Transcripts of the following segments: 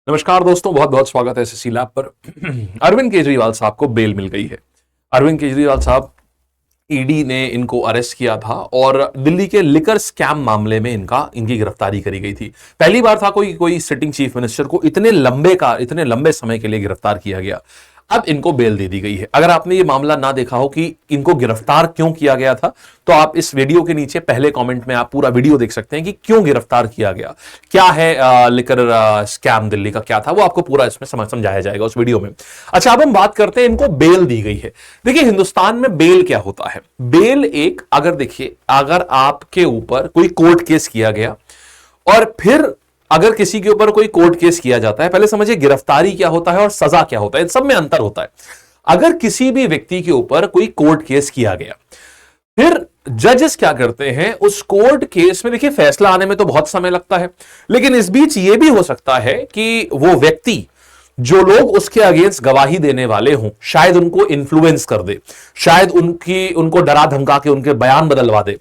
नमस्कार दोस्तों, बहुत बहुत स्वागत है एसएससी लैब पर। अरविंद केजरीवाल साहब को बेल मिल गई है। अरविंद केजरीवाल साहब, ईडी ने इनको अरेस्ट किया था और दिल्ली के लिकर स्कैम मामले में इनकी गिरफ्तारी करी गई थी। पहली बार था कोई सिटिंग चीफ मिनिस्टर को इतने लंबे समय के लिए गिरफ्तार किया गया। अब इनको बेल दे दी गई है। अगर आपने ये मामला ना देखा हो कि इनको गिरफ्तार क्यों किया गया था, तो आप इस वीडियो के नीचे पहले कमेंट में आप पूरा वीडियो देख सकते हैं कि क्यों गिरफ्तार किया गया, क्या है लिकर स्कैम दिल्ली का क्या था, वो आपको पूरा इसमें समझाया जाएगा उस वीडियो में। अच्छा, अब हम बात करते हैं इनको बेल दी गई है। देखिए, हिंदुस्तान में बेल क्या होता है। बेल एक, अगर आपके ऊपर कोई कोर्ट केस किया गया और फिर अगर किसी के ऊपर कोई कोर्ट केस किया जाता है, पहले समझिए गिरफ्तारी क्या होता है और सजा क्या होता है, इन सब में अंतर होता है। अगर किसी भी व्यक्ति के ऊपर कोई कोर्ट केस किया गया, फिर जजेस क्या करते हैं उस कोर्ट केस में, देखिए फैसला आने में तो बहुत समय लगता है, लेकिन इस बीच यह भी हो सकता है कि वो व्यक्ति, जो लोग उसके अगेंस्ट गवाही देने वाले हों, शायद उनको इन्फ्लुएंस कर दे, शायद उनको डरा धमका के उनके बयान बदलवा दे।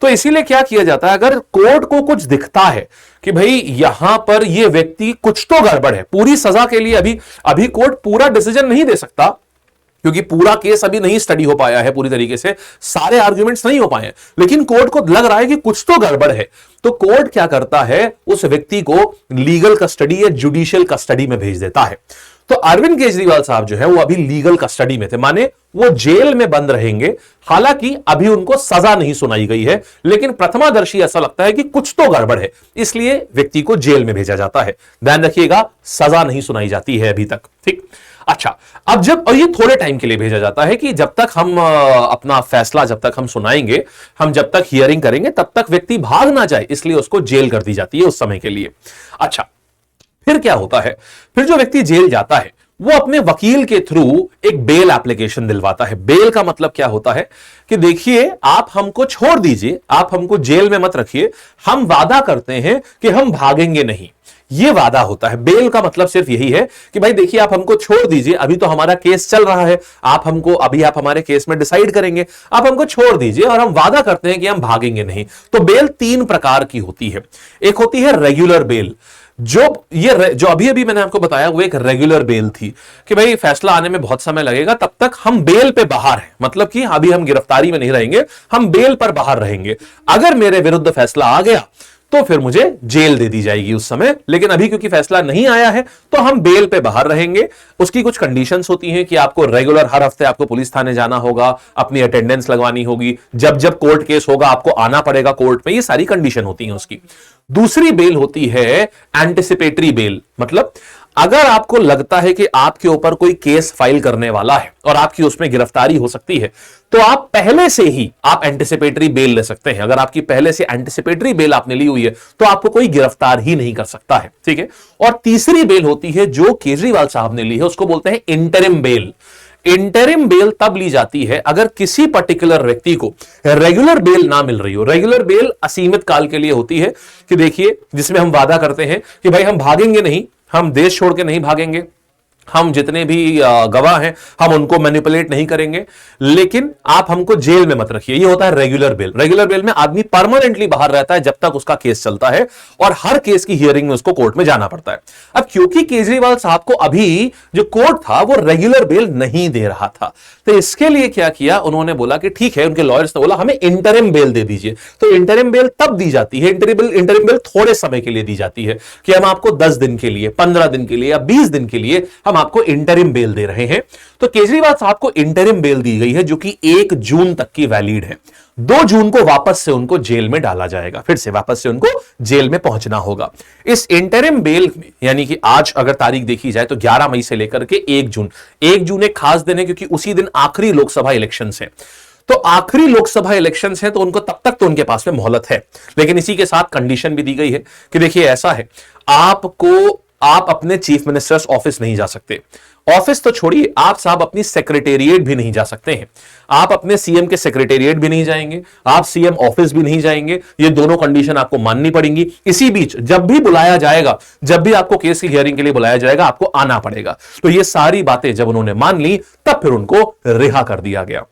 तो इसीलिए क्या किया जाता है, अगर कोर्ट को कुछ दिखता है कि भाई यहां पर ये व्यक्ति कुछ तो गड़बड़ है, पूरी सजा के लिए अभी कोर्ट पूरा डिसीजन नहीं दे सकता, क्योंकि पूरा केस अभी नहीं स्टडी हो पाया है पूरी तरीके से, सारे आर्ग्यूमेंट्स नहीं हो पाए हैं, लेकिन कोर्ट को लग रहा है कि कुछ तो गड़बड़ है, तो कोर्ट क्या करता है, उस व्यक्ति को लीगल कस्टडी या जुडिशियल कस्टडी में भेज देता है। तो अरविंद केजरीवाल साहब जो है वो अभी लीगल कस्टडी में थे, माने वो जेल में बंद रहेंगे। हालांकि अभी उनको सजा नहीं सुनाई गई है, लेकिन प्रथमादर्शी ऐसा लगता है कि कुछ तो गड़बड़ है, इसलिए व्यक्ति को जेल में भेजा जाता है। ध्यान रखिएगा, सजा नहीं सुनाई जाती है अभी तक, ठीक। अच्छा, अब और ये थोड़े टाइम के लिए भेजा जाता है कि जब तक हम अपना फैसला जब तक हम सुनाएंगे, हम जब तक हियरिंग करेंगे, तब तक व्यक्ति भाग ना जाए, इसलिए उसको जेल कर दी जाती है उस समय के लिए। अच्छा, फिर क्या होता है, फिर जो व्यक्ति जेल जाता है वो अपने वकील के थ्रू एक बेल एप्लीकेशन दिलवाता है। बेल का मतलब क्या होता है कि देखिए, आप हमको छोड़ दीजिए, आप हमको जेल में मत रखिए, हम वादा करते हैं कि हम भागेंगे नहीं। ये वादा होता है। बेल का मतलब सिर्फ यही है कि भाई देखिए, आप हमको छोड़ दीजिए, अभी तो हमारा केस चल रहा है, आप हमारे केस में डिसाइड करेंगे, आप हमको छोड़ दीजिए और हम वादा करते हैं कि हम भागेंगे नहीं। तो बेल 3 प्रकार की होती है। एक होती है रेगुलर बेल, जो अभी मैंने आपको बताया, वो एक रेगुलर बेल थी कि भाई फैसला आने में बहुत समय लगेगा, तब तक हम बेल पे बाहर हैं, मतलब कि अभी हम गिरफ्तारी में नहीं रहेंगे, हम बेल पर बाहर रहेंगे। अगर मेरे विरुद्ध फैसला आ गया तो फिर मुझे जेल दे दी जाएगी उस समय, लेकिन अभी क्योंकि फैसला नहीं आया है तो हम बेल पे बाहर रहेंगे। उसकी कुछ कंडीशंस होती हैं कि आपको रेगुलर हर हफ्ते आपको पुलिस थाने जाना होगा, अपनी अटेंडेंस लगवानी होगी, जब कोर्ट केस होगा आपको आना पड़ेगा कोर्ट में, ये सारी कंडीशन होती हैं उसकी। दूसरी बेल होती है एंटिसिपेटरी बेल, मतलब अगर आपको लगता है कि आपके ऊपर कोई केस फाइल करने वाला है और आपकी उसमें गिरफ्तारी हो सकती है, तो आप पहले से ही आप एंटिसिपेटरी बेल ले सकते हैं। अगर आपकी पहले से एंटिसिपेटरी बेल आपने ली हुई है तो आपको कोई गिरफ्तार ही नहीं कर सकता है, ठीक है। और तीसरी बेल होती है जो केजरीवाल साहब ने ली है, उसको बोलते हैं इंटरिम बेल। इंटरिम बेल तब ली जाती है अगर किसी पर्टिकुलर व्यक्ति को रेगुलर बेल ना मिल रही हो। रेगुलर बेल असीमित काल के लिए होती है कि देखिए, जिसमें हम वादा करते हैं कि भाई हम भागेंगे नहीं, हम देश छोड़ के नहीं भागेंगे, हम जितने भी गवाह हैं हम उनको मैनिपुलेट नहीं करेंगे, लेकिन आप हमको जेल में मत रखिए। ये होता है रेगुलर बेल। रेगुलर बेल में आदमी परमानेंटली बाहर रहता है जब तक उसका केस चलता है और हर केस की हियरिंग में उसको कोर्ट में जाना पड़ता है। अब क्योंकि केजरीवाल साहब को अभी जो कोर्ट था वो रेगुलर बेल नहीं दे रहा था, तो इसके लिए क्या किया, उन्होंने बोला कि ठीक है, उनके लॉयर्स ने बोला हमें इंटरिम बेल दे दीजिए। तो इंटरिम बेल तब दी जाती है, इंटरिम बेल थोड़े समय के लिए दी जाती है कि हम आपको 10 दिन के लिए, 15 दिन के लिए या 20 दिन के लिए हम आपको इंटरिम बेल दे रहे हैं। तो केजरीवाल साहब को इंटरिम बेल दी गई है जो कि 1 जून तक की वैलिड है। 2 जून को वापस से उनको जेल में डाला जाएगा, फिर से वापस से उनको जेल में पहुंचना होगा। इस इंटरिम बेल में, यानी कि आज अगर तारीख देखी जाए तो 11 मई से लेकर के 1 जून एक खास दिन है क्योंकि उसी दिन आखिरी लोकसभा इलेक्शंस है। तो आखिरी लोकसभा इलेक्शंस है तो उनको तब तक तो उनके पास में मोहलत है, लेकिन इसी के साथ कंडीशन भी दी गई है कि देखिए ऐसा है, आप अपने चीफ मिनिस्टर्स ऑफिस नहीं जा सकते, ऑफिस तो छोड़िए, आप साहब अपनी सेक्रेटेरिएट भी नहीं जा सकते हैं, आप अपने सीएम के सेक्रेटेरिएट भी नहीं जाएंगे, आप सीएम ऑफिस भी नहीं जाएंगे। ये दोनों कंडीशन आपको माननी पड़ेंगी। इसी बीच जब भी बुलाया जाएगा, जब भी आपको केस की हियरिंग के लिए बुलाया जाएगा, आपको आना पड़ेगा। तो ये सारी बातें जब उन्होंने मान ली तब फिर उनको रिहा कर दिया गया।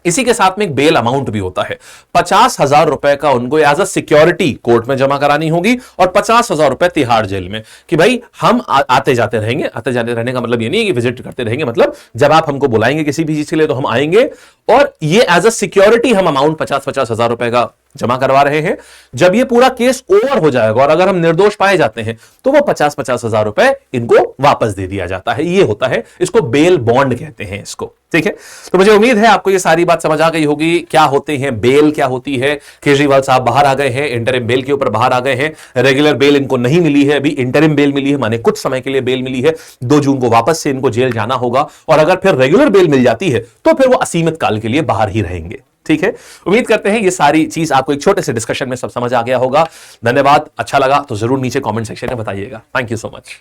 इसी के साथ में एक बेल अमाउंट भी होता है। 50,000 रुपए का उनको एज अ सिक्योरिटी कोर्ट में जमा करानी होगी और 50,000 रुपए तिहाड़ जेल में, कि भाई हम आते जाते रहेंगे। आते जाते रहने का मतलब ये नहीं है कि विजिट करते रहेंगे, मतलब जब आप हमको बुलाएंगे किसी भी चीज के लिए तो हम आएंगे, और ये एज अ सिक्योरिटी हम अमाउंट 50,000 रुपए का जमा करवा रहे हैं। जब ये पूरा केस ओवर हो जाएगा और अगर हम निर्दोष पाए जाते हैं तो वो 50,000 रुपए इनको वापस दे दिया जाता है। ये होता है, इसको बेल बॉन्ड कहते हैं इसको, ठीक है। तो मुझे उम्मीद है आपको ये सारी बात समझ आ गई होगी, क्या होते हैं बेल, क्या होती है। केजरीवाल साहब बाहर आ गए हैं, इंटरिम बेल के ऊपर बाहर आ गए हैं। रेगुलर बेल इनको नहीं मिली है, अभी इंटरिम बेल मिली है, माने कुछ समय के लिए बेल मिली है। 2 जून को वापस से इनको जेल जाना होगा, और अगर फिर रेगुलर बेल मिल जाती है तो फिर वो असीमित काल के लिए बाहर ही रहेंगे, ठीक है। उम्मीद करते हैं ये सारी चीज आपको एक छोटे से डिस्कशन में सब समझ आ गया होगा। धन्यवाद। अच्छा लगा तो जरूर नीचे कमेंट सेक्शन में बताइएगा। Thank you so much.